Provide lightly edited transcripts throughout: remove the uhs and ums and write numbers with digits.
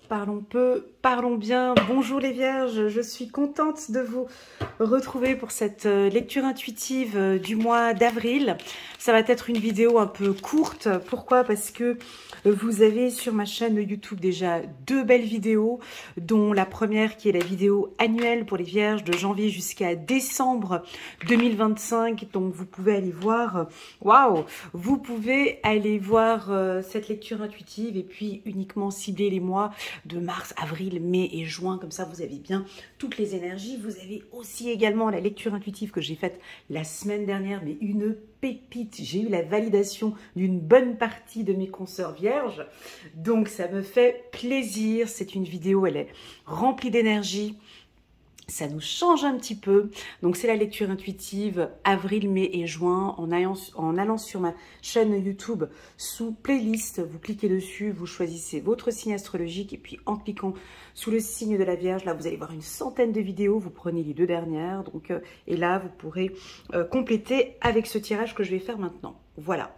Parlons peu, parlons bien. Bonjour les vierges, je suis contente de vous retrouver pour cette lecture intuitive du mois d'avril. Ça va être une vidéo un peu courte. Pourquoi? Parce que vous avez sur ma chaîne YouTube déjà deux belles vidéos, dont la première qui est la vidéo annuelle pour les vierges de janvier jusqu'à décembre 2025. Donc vous pouvez aller voir, waouh, vous pouvez aller voir cette lecture intuitive et puis uniquement cibler les mois de mars, avril, mai et juin. Comme ça, vous avez bien toutes les énergies. Vous avez aussi également la lecture intuitive que j'ai faite la semaine dernière, mais une pépite. J'ai eu la validation d'une bonne partie de mes consoeurs vierges. Donc, ça me fait plaisir. C'est une vidéo, elle est remplie d'énergie. Ça nous change un petit peu. Donc, c'est la lecture intuitive avril, mai et juin. En allant sur ma chaîne YouTube sous playlist, vous cliquez dessus, vous choisissez votre signe astrologique et puis en cliquant sous le signe de la Vierge, là, vous allez voir une centaine de vidéos. Vous prenez les deux dernières. Donc, et là, vous pourrez compléter avec ce tirage que je vais faire maintenant. Voilà.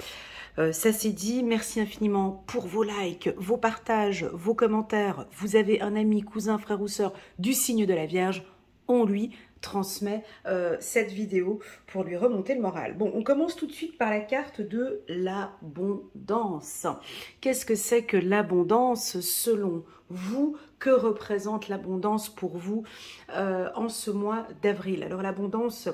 Ça c'est dit, merci infiniment pour vos likes, vos partages, vos commentaires. Vous avez un ami, cousin, frère ou sœur du signe de la Vierge, on lui transmet cette vidéo pour lui remonter le moral. Bon, on commence tout de suite par la carte de l'abondance. Qu'est-ce que c'est que l'abondance selon vous? Que représente l'abondance pour vous en ce mois d'avril? Alors l'abondance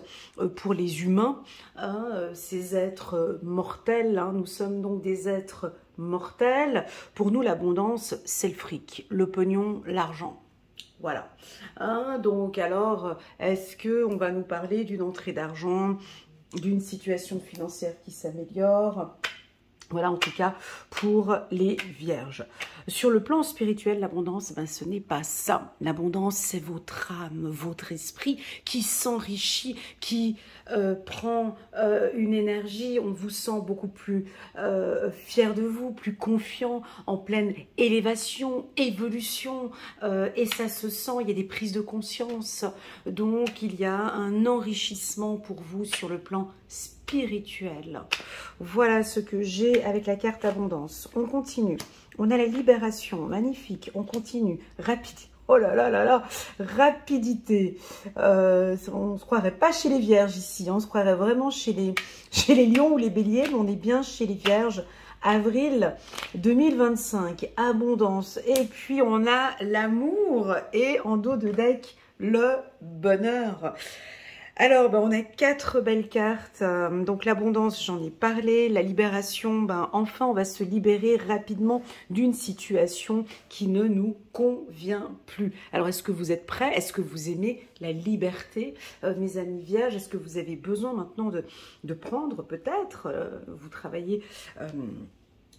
pour les humains, hein, ces êtres mortels, hein, nous sommes donc des êtres mortels. Pour nous, l'abondance, c'est le fric, le pognon, l'argent. Voilà. Hein, donc alors, est-ce qu'on va nous parler d'une entrée d'argent, d'une situation financière qui s'améliore? Voilà, en tout cas, pour les vierges. Sur le plan spirituel, l'abondance, ben, ce n'est pas ça. L'abondance, c'est votre âme, votre esprit qui s'enrichit, qui prend une énergie. On vous sent beaucoup plus fier de vous, plus confiant, en pleine élévation, évolution. Et ça se sent, il y a des prises de conscience. Donc, il y a un enrichissement pour vous sur le plan spirituel. Voilà ce que j'ai avec la carte abondance. On continue. On a la libération, magnifique. On continue. Rapidité. Oh là là là là, rapidité. On ne se croirait pas chez les vierges ici. On se croirait vraiment chez les lions ou les béliers, mais on est bien chez les vierges. Avril 2025, abondance. Et puis on a l'amour et en dos de deck, le bonheur. Alors, ben, on a quatre belles cartes. Donc, l'abondance, j'en ai parlé. La libération, ben, enfin, on va se libérer rapidement d'une situation qui ne nous convient plus. Alors, est-ce que vous êtes prêts? Est-ce que vous aimez la liberté, mes amis vierges? Est-ce que vous avez besoin maintenant de prendre, peut-être, vous travaillez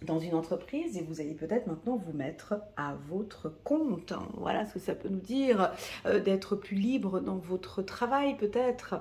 dans une entreprise et vous allez peut-être maintenant vous mettre à votre compte. Voilà ce que ça peut nous dire, d'être plus libre dans votre travail peut-être.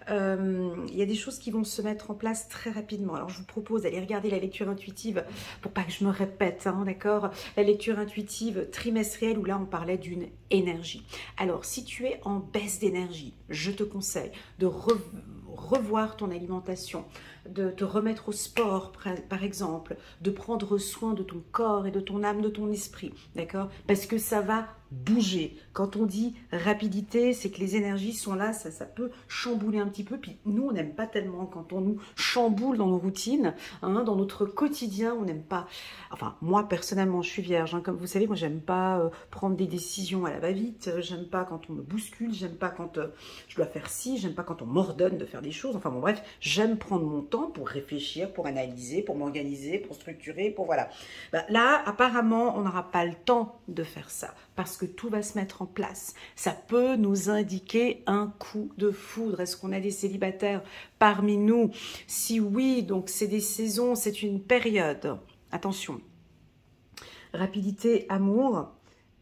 Il y a des choses qui vont se mettre en place très rapidement. Alors je vous propose d'aller regarder la lecture intuitive pour pas que je me répète, hein, d'accord? La lecture intuitive trimestrielle où là on parlait d'une énergie. Alors si tu es en baisse d'énergie, je te conseille de revoir ton alimentation, de te remettre au sport par exemple, de prendre soin de ton corps et de ton âme, de ton esprit, d'accord? Parce que ça va bouger. Quand on dit rapidité, c'est que les énergies sont là, ça peut chambouler un petit peu. Puis nous, on n'aime pas tellement quand on nous chamboule dans nos routines, hein, dans notre quotidien, on n'aime pas. Enfin, moi personnellement, je suis vierge, hein, comme vous savez, moi j'aime pas prendre des décisions à la va-vite, j'aime pas quand on me bouscule, j'aime pas quand je dois faire ci, j'aime pas quand on m'ordonne de faire des choses. Enfin bon, bref, j'aime prendre mon temps pour réfléchir, pour analyser, pour m'organiser, pour structurer, pour voilà. Ben, là, apparemment, on n'aura pas le temps de faire ça parce que tout va se mettre en place. Ça peut nous indiquer un coup de foudre. Est-ce qu'on a des célibataires parmi nous? Si oui, donc c'est des saisons, c'est une période. Attention. Rapidité, amour.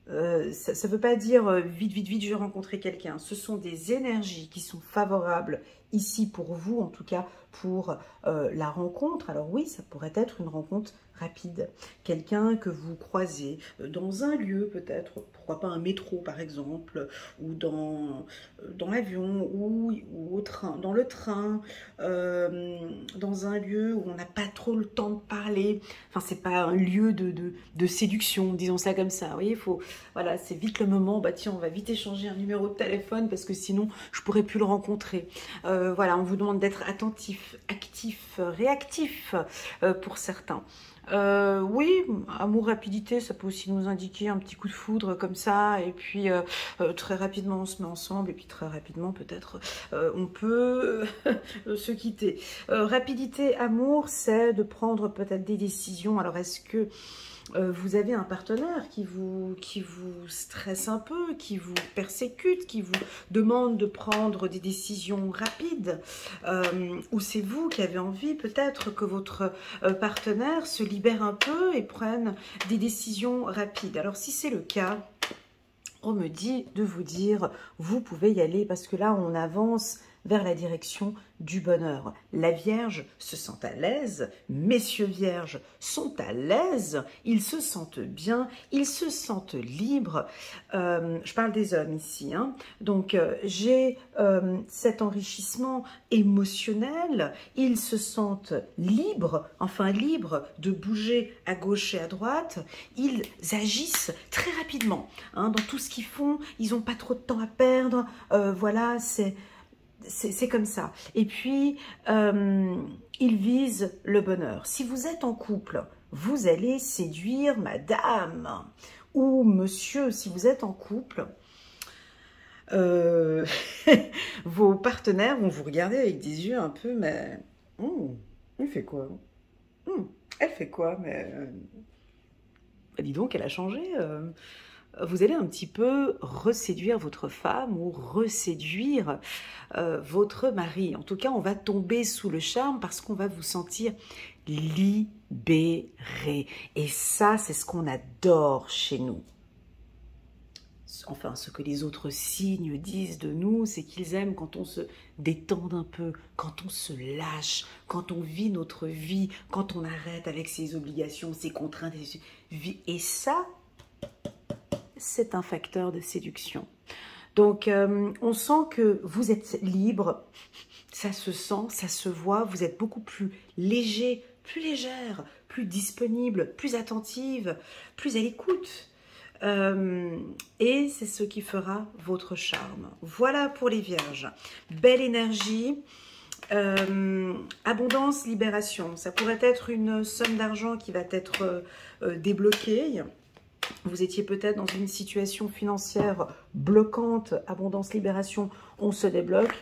Ça ne veut pas dire vite, vite, vite, je vais rencontrer quelqu'un. Ce sont des énergies qui sont favorables ici pour vous, en tout cas pour la rencontre. Alors oui, ça pourrait être une rencontre rapide. Quelqu'un que vous croisez dans un lieu peut-être, pourquoi pas un métro par exemple, ou dans l'avion, ou au train, dans le train, dans un lieu où on n'a pas trop le temps de parler. Enfin, c'est pas un lieu de séduction, disons ça comme ça. Vous voyez, voilà, c'est vite le moment, bah tiens, on va vite échanger un numéro de téléphone parce que sinon, je pourrais plus le rencontrer. Voilà, on vous demande d'être attentif, actif, réactif pour certains. Oui, amour, rapidité, ça peut aussi nous indiquer un petit coup de foudre comme ça, et puis très rapidement on se met ensemble, et puis très rapidement peut-être on peut se quitter. Rapidité, amour, c'est de prendre peut-être des décisions. Alors est-ce que vous avez un partenaire qui vous stresse un peu, qui vous persécute, qui vous demande de prendre des décisions rapides, ou c'est vous qui avez envie peut-être que votre partenaire se libère un peu et prenne des décisions rapides. Alors si c'est le cas, on me dit de vous dire, vous pouvez y aller parce que là on avance vers la direction du bonheur. La Vierge se sent à l'aise, messieurs Vierges sont à l'aise, ils se sentent bien, ils se sentent libres. Je parle des hommes ici, hein. Donc j'ai cet enrichissement émotionnel, ils se sentent libres, enfin libres de bouger à gauche et à droite, ils agissent très rapidement hein, dans tout ce qu'ils font, ils n'ont pas trop de temps à perdre, voilà, c'est comme ça. Et puis, ils visent le bonheur. Si vous êtes en couple, vous allez séduire madame ou monsieur. Si vous êtes en couple, vos partenaires vont vous regarder avec des yeux un peu, mais il fait quoi? Elle fait quoi? Mais dis donc, elle a changé. Vous allez un petit peu reséduire votre femme ou reséduire votre mari. En tout cas, on va tomber sous le charme parce qu'on va vous sentir libéré. Et ça, c'est ce qu'on adore chez nous. Enfin, ce que les autres signes disent de nous, c'est qu'ils aiment quand on se détend un peu, quand on se lâche, quand on vit notre vie, quand on arrête avec ses obligations, ses contraintes. Et ça, c'est un facteur de séduction. Donc, on sent que vous êtes libre, ça se sent, ça se voit, vous êtes beaucoup plus léger, plus légère, plus disponible, plus attentive, plus à l'écoute. Et c'est ce qui fera votre charme. Voilà pour les Vierges. Belle énergie. Abondance, libération. Ça pourrait être une somme d'argent qui va être débloquée. Vous étiez peut-être dans une situation financière bloquante, abondance, libération, on se débloque.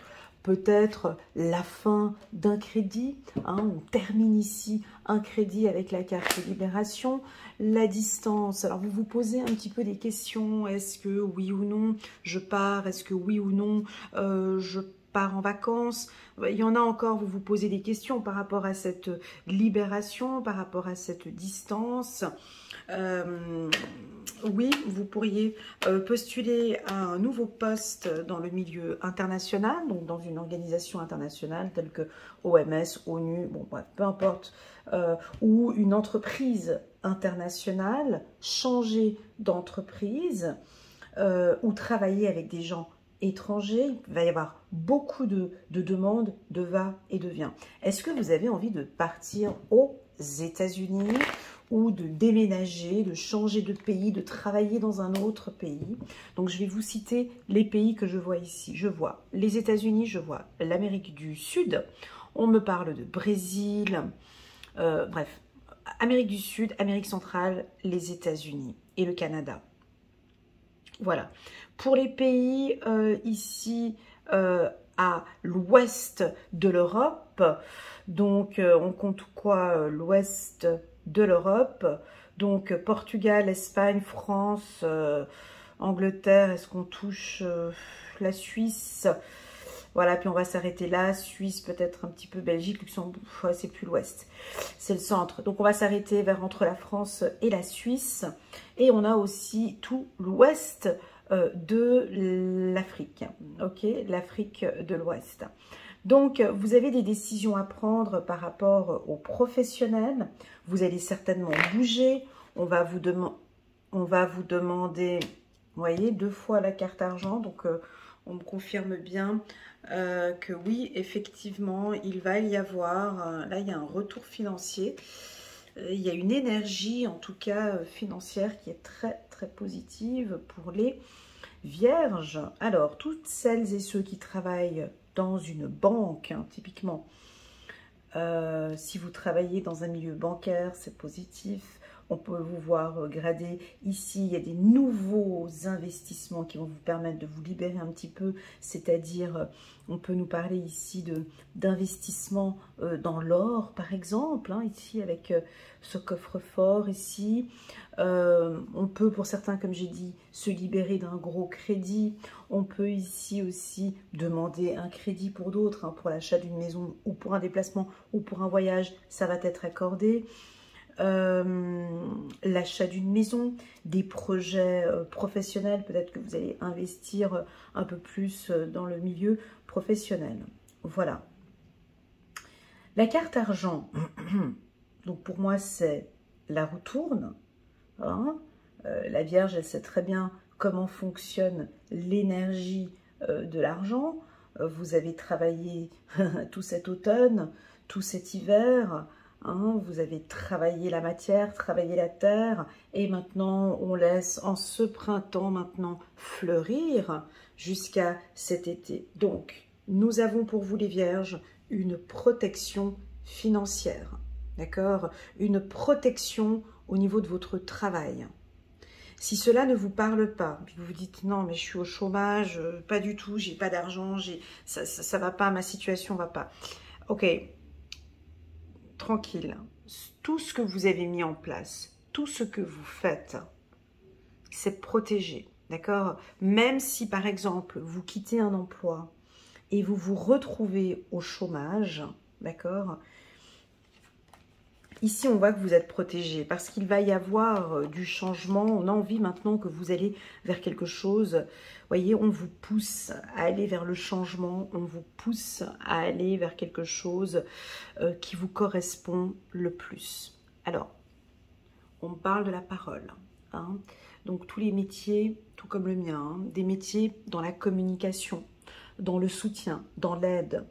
Peut-être la fin d'un crédit, hein, on termine ici un crédit avec la carte libération. La distance, alors vous vous posez un petit peu des questions, est-ce que oui ou non je pars, est-ce que oui ou non je pars en vacances. Il y en a encore, vous vous posez des questions par rapport à cette libération, par rapport à cette distance. Oui, vous pourriez postuler à un nouveau poste dans le milieu international, donc dans une organisation internationale telle que OMS, ONU, bon bref, peu importe, ou une entreprise internationale, changer d'entreprise ou travailler avec des gens étrangers. Il va y avoir beaucoup de demandes de va et de vient. Est-ce que vous avez envie de partir aux États-Unis ou de déménager, de changer de pays, de travailler dans un autre pays? Donc, je vais vous citer les pays que je vois ici. Je vois les États-Unis, je vois l'Amérique du Sud. On me parle de Brésil, bref, Amérique du Sud, Amérique centrale, les États-Unis et le Canada. Voilà. Pour les pays ici à l'ouest de l'Europe, donc on compte quoi? L'ouest de l'Europe, donc Portugal, Espagne, France, Angleterre, est-ce qu'on touche la Suisse? Voilà, puis on va s'arrêter là, Suisse, peut-être un petit peu Belgique, Luxembourg, ouais, c'est plus l'ouest, c'est le centre. Donc on va s'arrêter vers entre la France et la Suisse. Et on a aussi tout l'ouest de l'Afrique, ok, l'Afrique de l'Ouest. Donc, vous avez des décisions à prendre par rapport aux professionnels. Vous allez certainement bouger. On va vous demander, vous voyez, 2 fois la carte argent. Donc, on me confirme bien que oui, effectivement, il va y avoir, là, il y a un retour financier. Il y a une énergie, en tout cas financière, qui est très, très positive pour les Vierges. Alors, toutes celles et ceux qui travaillent dans une banque, hein, typiquement, si vous travaillez dans un milieu bancaire, c'est positif. On peut vous voir grader. Ici, il y a des nouveaux investissements qui vont vous permettre de vous libérer un petit peu. C'est-à-dire, on peut nous parler ici d'investissement dans l'or, par exemple. Hein, ici, avec ce coffre-fort, ici. On peut, pour certains, comme j'ai dit, se libérer d'un gros crédit. On peut ici aussi demander un crédit pour d'autres, hein, pour l'achat d'une maison ou pour un déplacement ou pour un voyage. Ça va être accordé. L'achat d'une maison, des projets professionnels, peut-être que vous allez investir un peu plus dans le milieu professionnel. Voilà. La carte argent, donc pour moi c'est la roue tourne. Hein, la Vierge, elle sait très bien comment fonctionne l'énergie de l'argent. Vous avez travaillé tout cet automne, tout cet hiver. Hein, vous avez travaillé la matière, travaillé la terre, et maintenant on laisse en ce printemps maintenant fleurir jusqu'à cet été. Donc, nous avons pour vous les Vierges une protection financière, d'accord? Une protection au niveau de votre travail. Si cela ne vous parle pas, puis vous vous dites non mais je suis au chômage, pas du tout, j'ai pas d'argent, ça va pas, ma situation va pas. Ok. Tranquille, tout ce que vous avez mis en place, tout ce que vous faites, c'est protégé, d'accord? Même si, par exemple, vous quittez un emploi et vous vous retrouvez au chômage, d'accord? Ici, on voit que vous êtes protégé parce qu'il va y avoir du changement. On a envie maintenant que vous allez vers quelque chose. Vous voyez, on vous pousse à aller vers le changement. On vous pousse à aller vers quelque chose qui vous correspond le plus. Alors, on parle de la parole. Hein. Donc, tous les métiers, tout comme le mien, hein, des métiers dans la communication, dans le soutien, dans l'aide.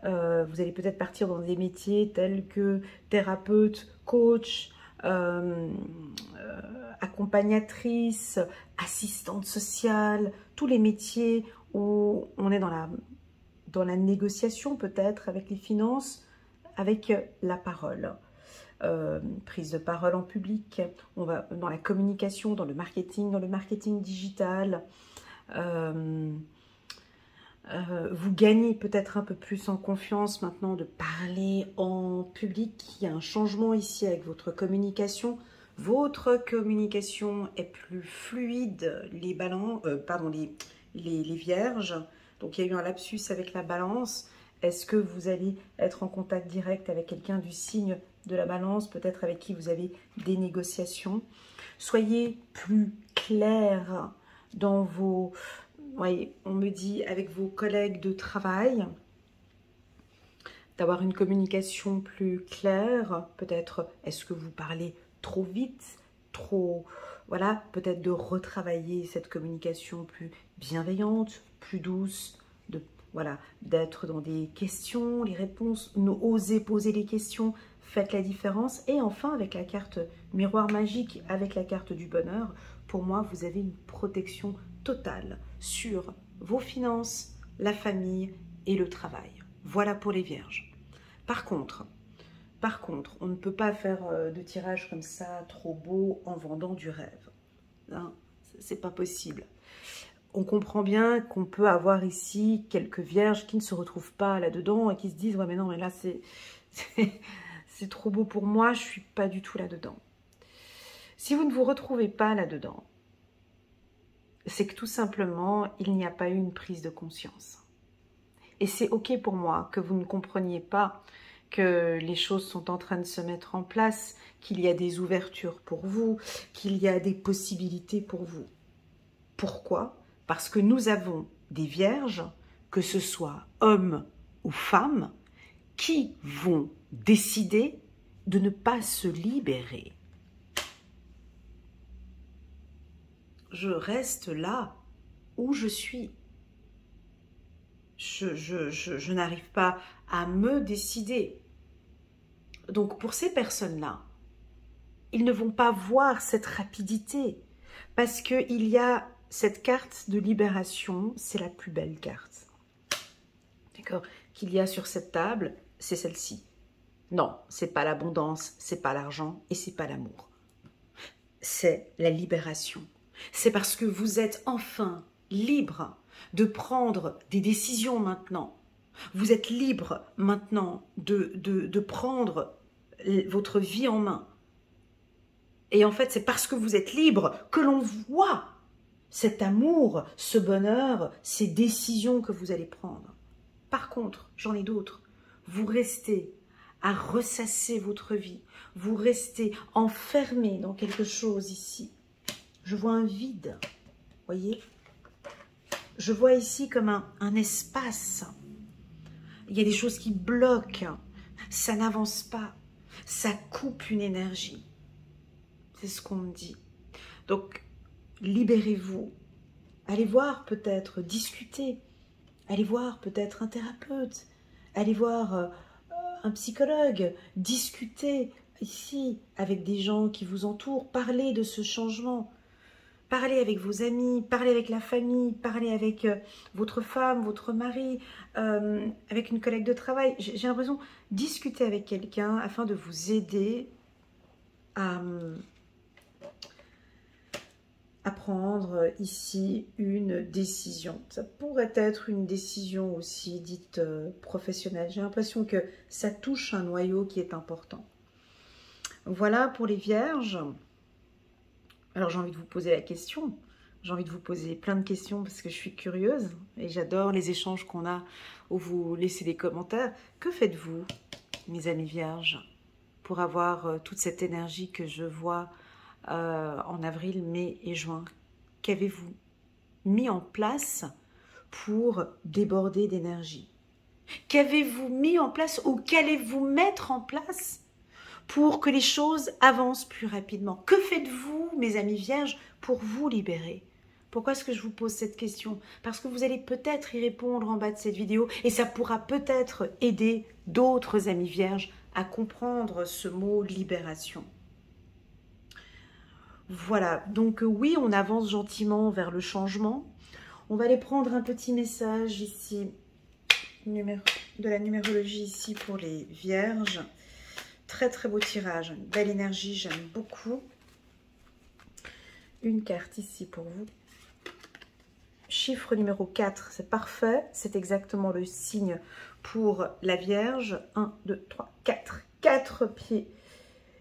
Vous allez peut-être partir dans des métiers tels que thérapeute, coach, accompagnatrice, assistante sociale, tous les métiers où on est dans la négociation peut-être avec les finances, avec la parole. Prise de parole en public, on va dans la communication, dans le marketing digital. Vous gagnez peut-être un peu plus en confiance maintenant de parler en public. Il y a un changement ici avec votre communication. Votre communication est plus fluide, les vierges. Donc il y a eu un lapsus avec la balance. Est-ce que vous allez être en contact direct avec quelqu'un du signe de la balance, peut-être avec qui vous avez des négociations? Soyez plus clair dans vos... Oui, on me dit avec vos collègues de travail, d'avoir une communication plus claire. Peut-être, est-ce que vous parlez trop vite, trop... Voilà, peut-être de retravailler cette communication plus bienveillante, plus douce, voilà, d'être dans des questions, les réponses, oser poser les questions, faites la différence. Et enfin, avec la carte miroir magique, avec la carte du bonheur, pour moi, vous avez une protection totale sur vos finances, la famille et le travail. Voilà pour les vierges. Par contre, on ne peut pas faire de tirage comme ça trop beau en vendant du rêve. Hein, c'est pas possible. On comprend bien qu'on peut avoir ici quelques vierges qui ne se retrouvent pas là-dedans et qui se disent « Ouais, mais non, mais là, c'est trop beau pour moi, je ne suis pas du tout là-dedans. » Si vous ne vous retrouvez pas là-dedans, c'est que tout simplement, il n'y a pas eu une prise de conscience. Et c'est OK pour moi que vous ne compreniez pas que les choses sont en train de se mettre en place, qu'il y a des ouvertures pour vous, qu'il y a des possibilités pour vous. Pourquoi ? Parce que nous avons des vierges, que ce soit hommes ou femmes qui vont décider de ne pas se libérer. Je reste là où je suis. Je n'arrive pas à me décider. Donc pour ces personnes-là, ils ne vont pas voir cette rapidité parce qu'il y a cette carte de libération, c'est la plus belle carte. D'accord, qu'il y a sur cette table, c'est celle-ci. Non, c'est pas l'abondance, c'est pas l'argent et c'est pas l'amour. C'est la libération. C'est parce que vous êtes enfin libre de prendre des décisions maintenant. Vous êtes libre maintenant de prendre votre vie en main. Et en fait, c'est parce que vous êtes libre que l'on voit cet amour, ce bonheur, ces décisions que vous allez prendre. Par contre, j'en ai d'autres. Vous restez à ressasser votre vie. Vous restez enfermé dans quelque chose ici. Je vois un vide, voyez? Je vois ici comme un espace. Il y a des choses qui bloquent. Ça n'avance pas. Ça coupe une énergie. C'est ce qu'on me dit. Donc, libérez-vous. Allez voir peut-être, discuter. Allez voir peut-être un thérapeute. Allez voir un psychologue. Discuter ici avec des gens qui vous entourent. Parlez de ce changement. Parlez avec vos amis, parlez avec la famille, parlez avec votre femme, votre mari, avec une collègue de travail. J'ai l'impression de discuter avec quelqu'un afin de vous aider à prendre ici une décision. Ça pourrait être une décision aussi dite professionnelle. J'ai l'impression que ça touche un noyau qui est important. Voilà pour les vierges. Alors j'ai envie de vous poser la question, j'ai envie de vous poser plein de questions parce que je suis curieuse et j'adore les échanges qu'on a où vous laissez des commentaires. Que faites-vous, mes amis vierges, pour avoir toute cette énergie que je vois en avril, mai et juin? Qu'avez-vous mis en place pour déborder d'énergie? Qu'avez-vous mis en place ou qu'allez-vous mettre en place pour que les choses avancent plus rapidement? Que faites-vous, mes amis vierges, pour vous libérer? Pourquoi est-ce que je vous pose cette question? Parce que vous allez peut-être y répondre en bas de cette vidéo et ça pourra peut-être aider d'autres amis vierges à comprendre ce mot libération. Voilà, donc oui, on avance gentiment vers le changement. On va aller prendre un petit message ici, de la numérologie ici pour les vierges. Très très beau tirage, une belle énergie, j'aime beaucoup. Une carte ici pour vous. Chiffre numéro 4, c'est parfait. C'est exactement le signe pour la Vierge. 1, 2, 3, 4. 4 pieds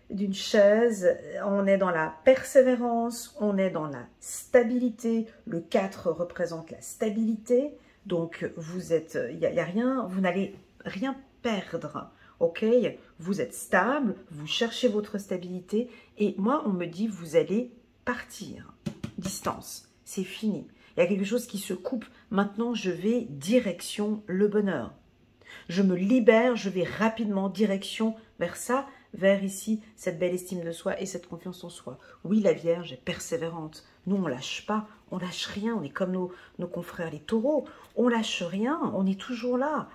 d'une chaise. On est dans la persévérance, on est dans la stabilité. Le 4 représente la stabilité. Donc vous êtes, il n'y a rien, vous n'allez rien perdre. Ok, vous êtes stable, vous cherchez votre stabilité et moi on me dit vous allez partir. Distance, c'est fini. Il y a quelque chose qui se coupe. Maintenant je vais direction le bonheur. Je me libère, je vais rapidement direction vers ça, vers ici, cette belle estime de soi et cette confiance en soi. Oui, la Vierge est persévérante. Nous, on ne lâche pas, on lâche rien. On est comme nos confrères les taureaux. On lâche rien, on est toujours là.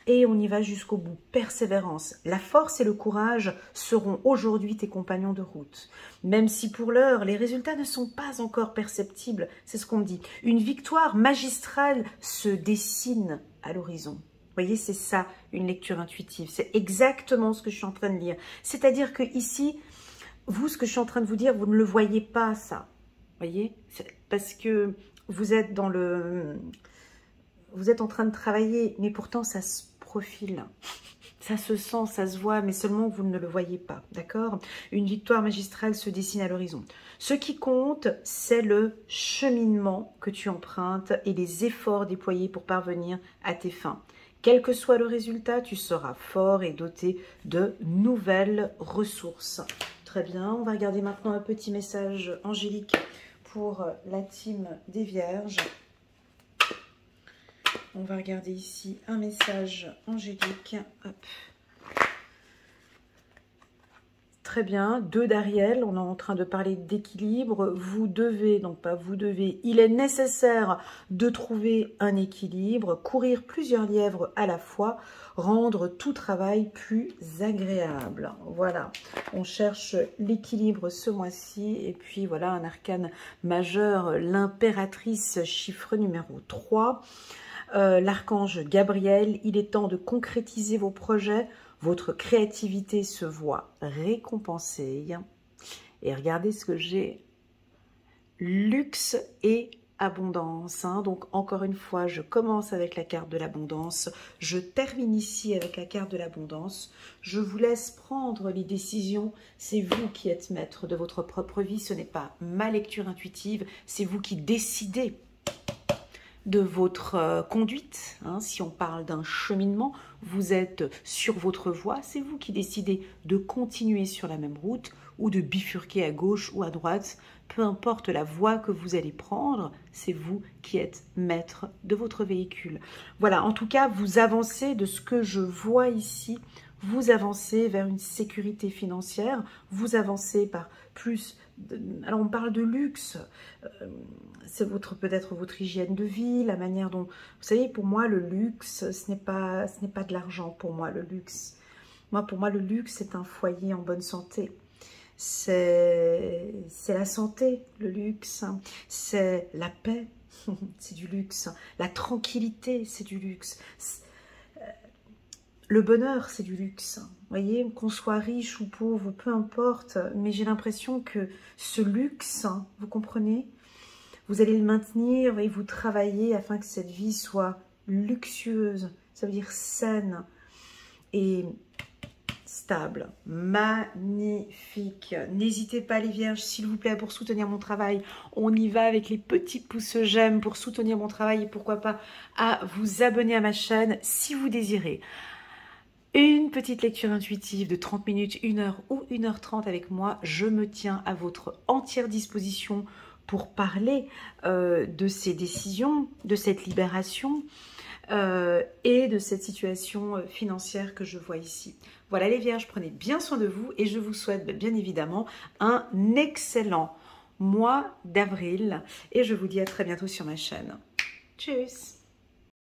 Et on y va jusqu'au bout. Persévérance. La force et le courage seront aujourd'hui tes compagnons de route. Même si pour l'heure, les résultats ne sont pas encore perceptibles, c'est ce qu'on me dit. Une victoire magistrale se dessine à l'horizon. Vous voyez, c'est ça, une lecture intuitive. C'est exactement ce que je suis en train de lire. C'est-à-dire que ici, vous, ce que je suis en train de vous dire, vous ne le voyez pas, ça. Vous voyez? Parce que vous êtes dans le... Vous êtes en train de travailler, mais pourtant, ça se profile. Ça se sent, ça se voit, mais seulement vous ne le voyez pas, d'accord? Une victoire magistrale se dessine à l'horizon. Ce qui compte, c'est le cheminement que tu empruntes et les efforts déployés pour parvenir à tes fins. Quel que soit le résultat, tu seras fort et doté de nouvelles ressources. Très bien, on va regarder maintenant un petit message angélique pour la team des Vierges. On va regarder ici un message angélique. Hop. Très bien, 2 d'Ariel, on est en train de parler d'équilibre. Vous devez, donc pas vous devez, il est nécessaire de trouver un équilibre, courir plusieurs lièvres à la fois, rendre tout travail plus agréable. Voilà, on cherche l'équilibre ce mois-ci. Et puis voilà, un arcane majeur, l'impératrice, chiffre numéro 3. L'archange Gabriel, il est temps de concrétiser vos projets. Votre créativité se voit récompensée. Et regardez ce que j'ai. Luxe et abondance. Donc, encore une fois, je commence avec la carte de l'abondance. Je termine ici avec la carte de l'abondance. Je vous laisse prendre les décisions. C'est vous qui êtes maître de votre propre vie. Ce n'est pas ma lecture intuitive. C'est vous qui décidez de votre conduite. Si on parle d'un cheminement, vous êtes sur votre voie, c'est vous qui décidez de continuer sur la même route ou de bifurquer à gauche ou à droite. Peu importe la voie que vous allez prendre, c'est vous qui êtes maître de votre véhicule. Voilà, en tout cas, vous avancez de ce que je vois ici. Vous avancez vers une sécurité financière, vous avancez par plus... Alors on parle de luxe, c'est peut-être votre hygiène de vie, la manière dont... Vous savez, pour moi, le luxe, ce n'est pas de l'argent pour moi, le luxe. Pour moi, le luxe, c'est un foyer en bonne santé. C'est la santé, le luxe. C'est la paix, c'est du luxe. La tranquillité, c'est du luxe. Le bonheur, c'est du luxe. Vous voyez, qu'on soit riche ou pauvre, peu importe, mais j'ai l'impression que ce luxe, vous comprenez, vous allez le maintenir et vous travaillez afin que cette vie soit luxueuse, ça veut dire saine et stable. Magnifique. N'hésitez pas les vierges, s'il vous plaît, pour soutenir mon travail. On y va avec les petits pouces j'aime pour soutenir mon travail et pourquoi pas à vous abonner à ma chaîne si vous désirez. Une petite lecture intuitive de 30 minutes, 1 heure ou 1h30 avec moi. Je me tiens à votre entière disposition pour parler de ces décisions, de cette libération et de cette situation financière que je vois ici. Voilà les vierges, prenez bien soin de vous et je vous souhaite bien évidemment un excellent mois d'avril. Et je vous dis à très bientôt sur ma chaîne. Tchuss!